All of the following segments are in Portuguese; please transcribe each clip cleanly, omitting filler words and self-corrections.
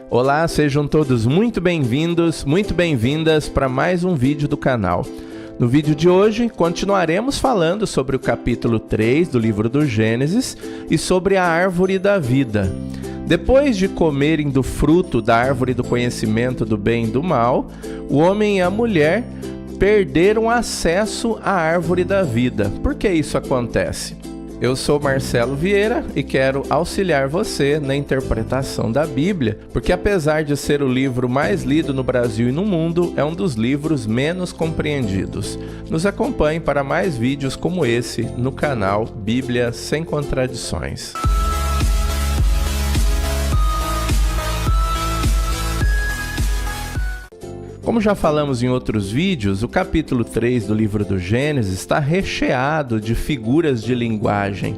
Olá, sejam todos muito bem-vindos, muito bem-vindas para mais um vídeo do canal. No vídeo de hoje, continuaremos falando sobre o capítulo 3 do livro do Gênesis e sobre a árvore da vida. Depois de comerem do fruto da árvore do conhecimento do bem e do mal, o homem e a mulher perderam acesso à árvore da vida. Por que isso acontece? Eu sou Marcelo Vieira e quero auxiliar você na interpretação da Bíblia, porque apesar de ser o livro mais lido no Brasil e no mundo, é um dos livros menos compreendidos. Nos acompanhe para mais vídeos como esse no canal Bíblia Sem Contradições. Como já falamos em outros vídeos, o capítulo 3 do livro do Gênesis está recheado de figuras de linguagem,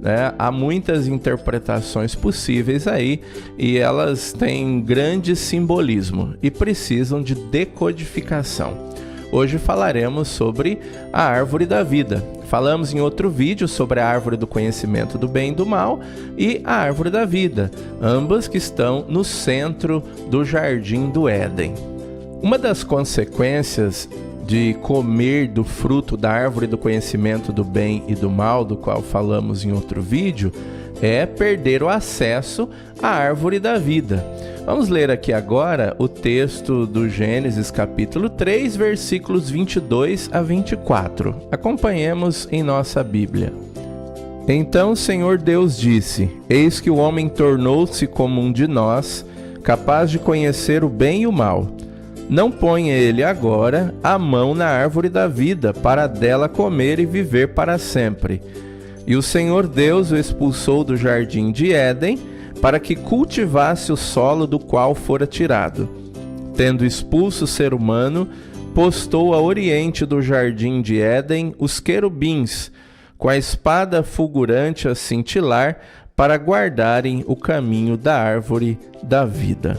né? Há muitas interpretações possíveis aí e elas têm grande simbolismo e precisam de decodificação. Hoje falaremos sobre a árvore da vida. Falamos em outro vídeo sobre a árvore do conhecimento do bem e do mal e a árvore da vida, ambas que estão no centro do jardim do Éden. Uma das consequências de comer do fruto da árvore do conhecimento do bem e do mal, do qual falamos em outro vídeo, é perder o acesso à árvore da vida. Vamos ler aqui agora o texto do Gênesis capítulo 3, versículos 22 a 24. Acompanhemos em nossa Bíblia. Então o Senhor Deus disse: Eis que o homem tornou-se como um de nós, capaz de conhecer o bem e o mal. Não ponha ele agora a mão na árvore da vida, para dela comer e viver para sempre. E o Senhor Deus o expulsou do jardim de Éden, para que cultivasse o solo do qual fora tirado. Tendo expulso o ser humano, postou a oriente do jardim de Éden os querubins, com a espada fulgurante a cintilar, para guardarem o caminho da árvore da vida.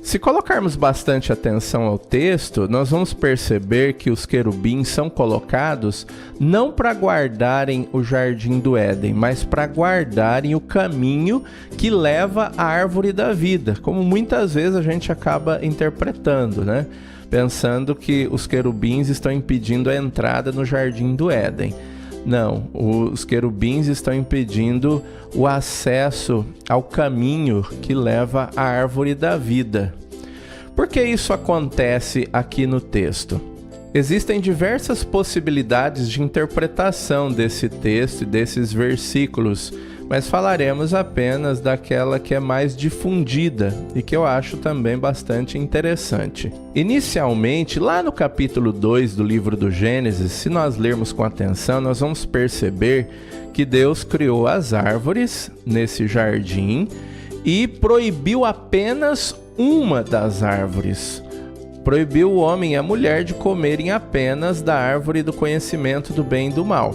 Se colocarmos bastante atenção ao texto, nós vamos perceber que os querubins são colocados não para guardarem o jardim do Éden, mas para guardarem o caminho que leva à árvore da vida, como muitas vezes a gente acaba interpretando, né? Pensando que os querubins estão impedindo a entrada no jardim do Éden. Não, os querubins estão impedindo o acesso ao caminho que leva à árvore da vida. Por que isso acontece aqui no texto? Existem diversas possibilidades de interpretação desse texto e desses versículos, mas falaremos apenas daquela que é mais difundida e que eu acho também bastante interessante. Inicialmente, lá no capítulo 2 do livro do Gênesis, se nós lermos com atenção, nós vamos perceber que Deus criou as árvores nesse jardim e proibiu apenas uma das árvores. Proibiu o homem e a mulher de comerem apenas da árvore do conhecimento do bem e do mal.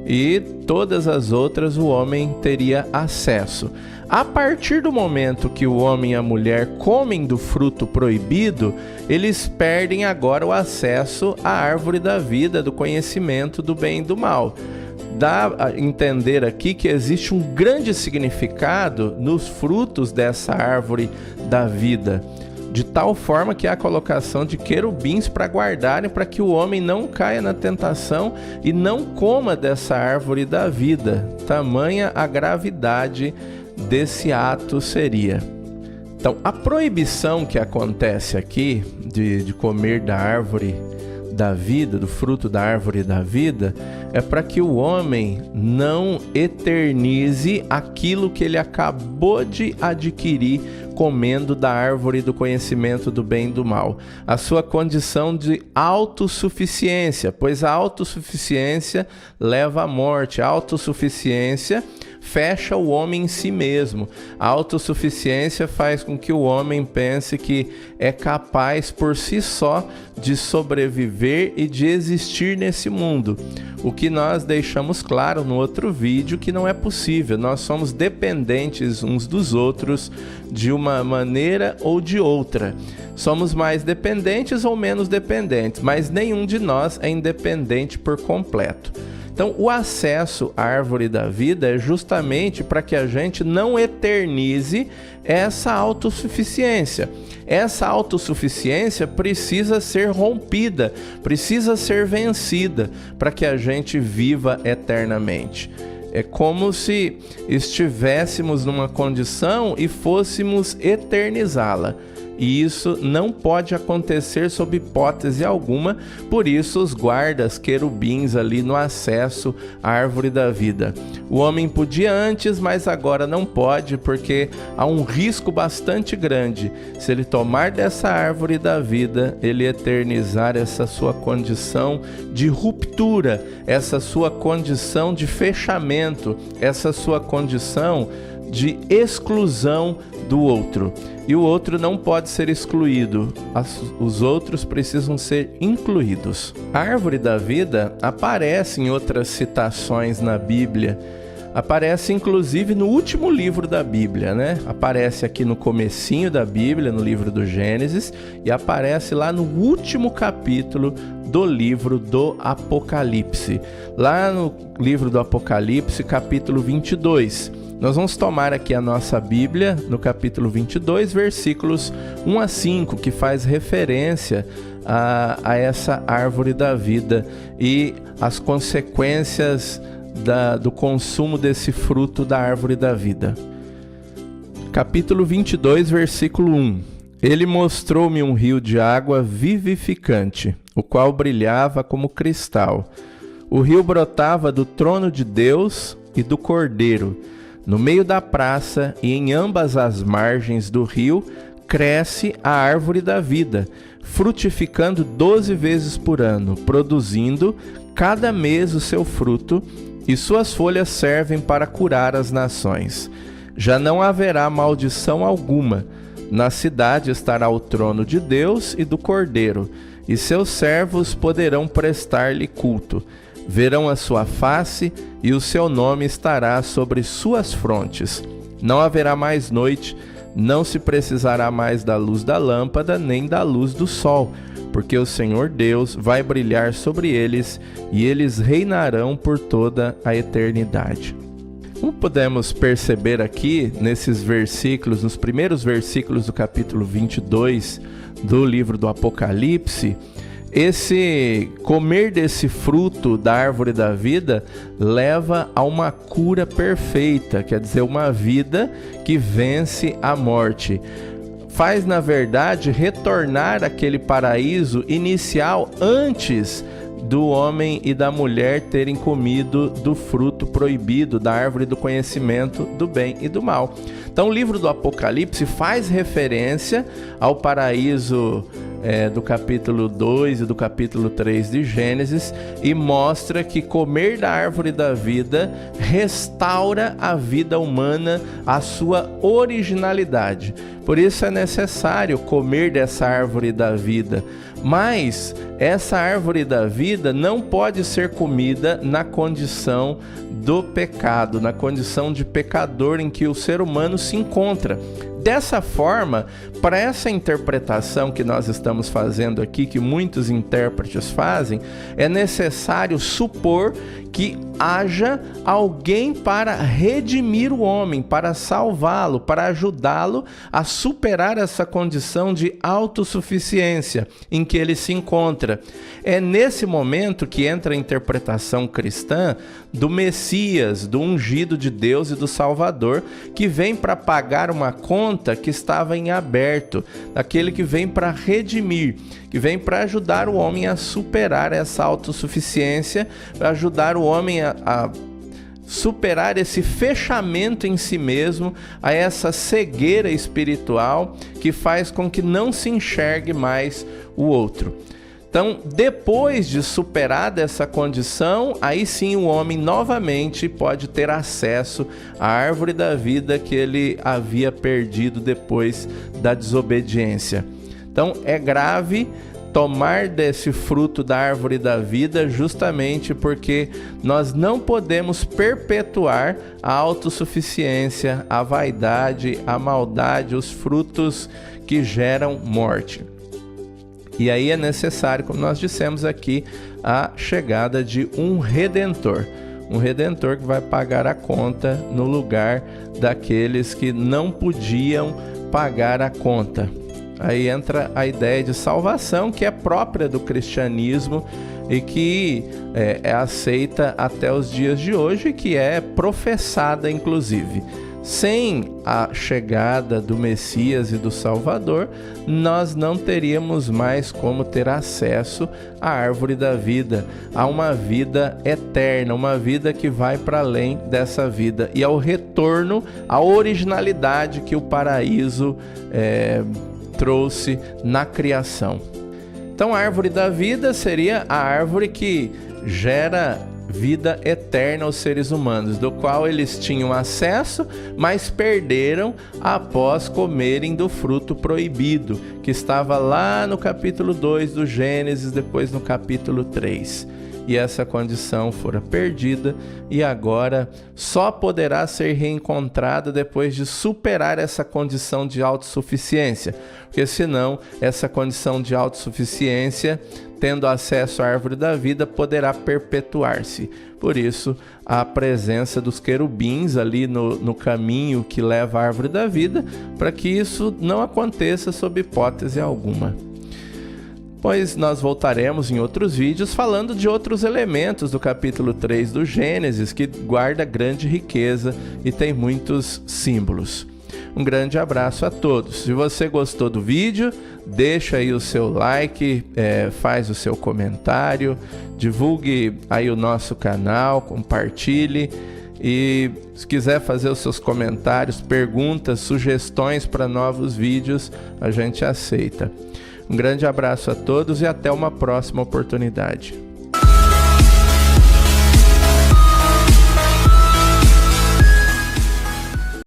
E todas as outras o homem teria acesso. A partir do momento que o homem e a mulher comem do fruto proibido, eles perdem agora o acesso à árvore da vida, do conhecimento do bem e do mal. Dá a entender aqui que existe um grande significado nos frutos dessa árvore da vida, de tal forma que há a colocação de querubins para guardarem, para que o homem não caia na tentação e não coma dessa árvore da vida. Tamanha a gravidade desse ato seria. Então, a proibição que acontece aqui de comer da árvore da vida, do fruto da árvore da vida, é para que o homem não eternize aquilo que ele acabou de adquirir comendo da árvore do conhecimento do bem e do mal. A sua condição de autossuficiência, pois a autossuficiência leva à morte. A autossuficiência fecha o homem em si mesmo. A autossuficiência faz com que o homem pense que é capaz por si só de sobreviver e de existir nesse mundo. O que nós deixamos claro no outro vídeo que não é possível. Nós somos dependentes uns dos outros de uma maneira ou de outra. Somos mais dependentes ou menos dependentes, mas nenhum de nós é independente por completo. Então, o acesso à árvore da vida é justamente para que a gente não eternize essa autossuficiência. Essa autossuficiência precisa ser rompida, precisa ser vencida para que a gente viva eternamente. É como se estivéssemos numa condição e fôssemos eternizá-la. E isso não pode acontecer sob hipótese alguma, por isso os guardas querubins ali no acesso à árvore da vida. O homem podia antes, mas agora não pode, porque há um risco bastante grande. Se ele tomar dessa árvore da vida, ele eternizar essa sua condição de ruptura, essa sua condição de fechamento, essa sua condição de exclusão do outro. E o outro não pode ser excluído, os outros precisam ser incluídos. A árvore da vida aparece em outras citações na Bíblia, aparece inclusive no último livro da Bíblia, né? Aparece aqui no comecinho da Bíblia, no livro do Gênesis, e aparece lá no último capítulo do livro do Apocalipse. Lá no livro do Apocalipse, capítulo 22. Nós vamos tomar aqui a nossa Bíblia, no capítulo 22, versículos 1 a 5, que faz referência a essa árvore da vida e as consequências do consumo desse fruto da árvore da vida. Capítulo 22, versículo 1. Ele mostrou-me um rio de água vivificante, o qual brilhava como cristal. O rio brotava do trono de Deus e do Cordeiro. No meio da praça e em ambas as margens do rio, cresce a árvore da vida, frutificando 12 vezes por ano, produzindo cada mês o seu fruto, e suas folhas servem para curar as nações. Já não haverá maldição alguma. Na cidade estará o trono de Deus e do Cordeiro, e seus servos poderão prestar-lhe culto. Verão a sua face e o seu nome estará sobre suas frontes. Não haverá mais noite, não se precisará mais da luz da lâmpada nem da luz do sol, porque o Senhor Deus vai brilhar sobre eles e eles reinarão por toda a eternidade. Como podemos perceber aqui nesses versículos, nos primeiros versículos do capítulo 22 do livro do Apocalipse, esse comer desse fruto da árvore da vida leva a uma cura perfeita, quer dizer, uma vida que vence a morte. Faz, na verdade, retornar aquele paraíso inicial antes do homem e da mulher terem comido do fruto proibido da árvore do conhecimento do bem e do mal. Então o livro do Apocalipse faz referência ao paraíso do capítulo 2 e do capítulo 3 de Gênesis e mostra que comer da árvore da vida restaura a vida humana à sua originalidade. Por isso é necessário comer dessa árvore da vida. Mas essa árvore da vida não pode ser comida na condição do pecado, na condição de pecador em que o ser humano se encontra. Dessa forma, para essa interpretação que nós estamos fazendo aqui, que muitos intérpretes fazem, é necessário supor que haja alguém para redimir o homem, para salvá-lo, para ajudá-lo a superar essa condição de autossuficiência em que ele se encontra. É nesse momento que entra a interpretação cristã do Messias, do ungido de Deus e do Salvador, que vem para pagar uma conta que estava em aberto, daquele que vem para redimir, que vem para ajudar o homem a superar essa autossuficiência, para ajudar o homem a superar esse fechamento em si mesmo, a essa cegueira espiritual que faz com que não se enxergue mais o outro. Então, depois de superada essa condição, aí sim o homem novamente pode ter acesso à árvore da vida que ele havia perdido depois da desobediência. Então, é grave tomar desse fruto da árvore da vida justamente porque nós não podemos perpetuar a autossuficiência, a vaidade, a maldade, os frutos que geram morte. E aí é necessário, como nós dissemos aqui, a chegada de um redentor. Um redentor que vai pagar a conta no lugar daqueles que não podiam pagar a conta. Aí entra a ideia de salvação, que é própria do cristianismo e que é aceita até os dias de hoje, que é professada inclusive. Sem a chegada do Messias e do Salvador, nós não teríamos mais como ter acesso à árvore da vida, a uma vida eterna, uma vida que vai para além dessa vida e ao retorno à originalidade que o paraíso trouxe na criação. Então a árvore da vida seria a árvore que gera vida eterna aos seres humanos, do qual eles tinham acesso, mas perderam após comerem do fruto proibido, que estava lá no capítulo 2 do Gênesis, depois no capítulo 3. E essa condição fora perdida e agora só poderá ser reencontrada depois de superar essa condição de autossuficiência, porque senão essa condição de autossuficiência, tendo acesso à árvore da vida, poderá perpetuar-se. Por isso, a presença dos querubins ali no caminho que leva à árvore da vida, para que isso não aconteça sob hipótese alguma. Pois nós voltaremos em outros vídeos falando de outros elementos do capítulo 3 do Gênesis, que guarda grande riqueza e tem muitos símbolos. Um grande abraço a todos. Se você gostou do vídeo, deixa aí o seu like, faz o seu comentário, divulgue aí o nosso canal, compartilhe. E se quiser fazer os seus comentários, perguntas, sugestões para novos vídeos, a gente aceita. Um grande abraço a todos e até uma próxima oportunidade.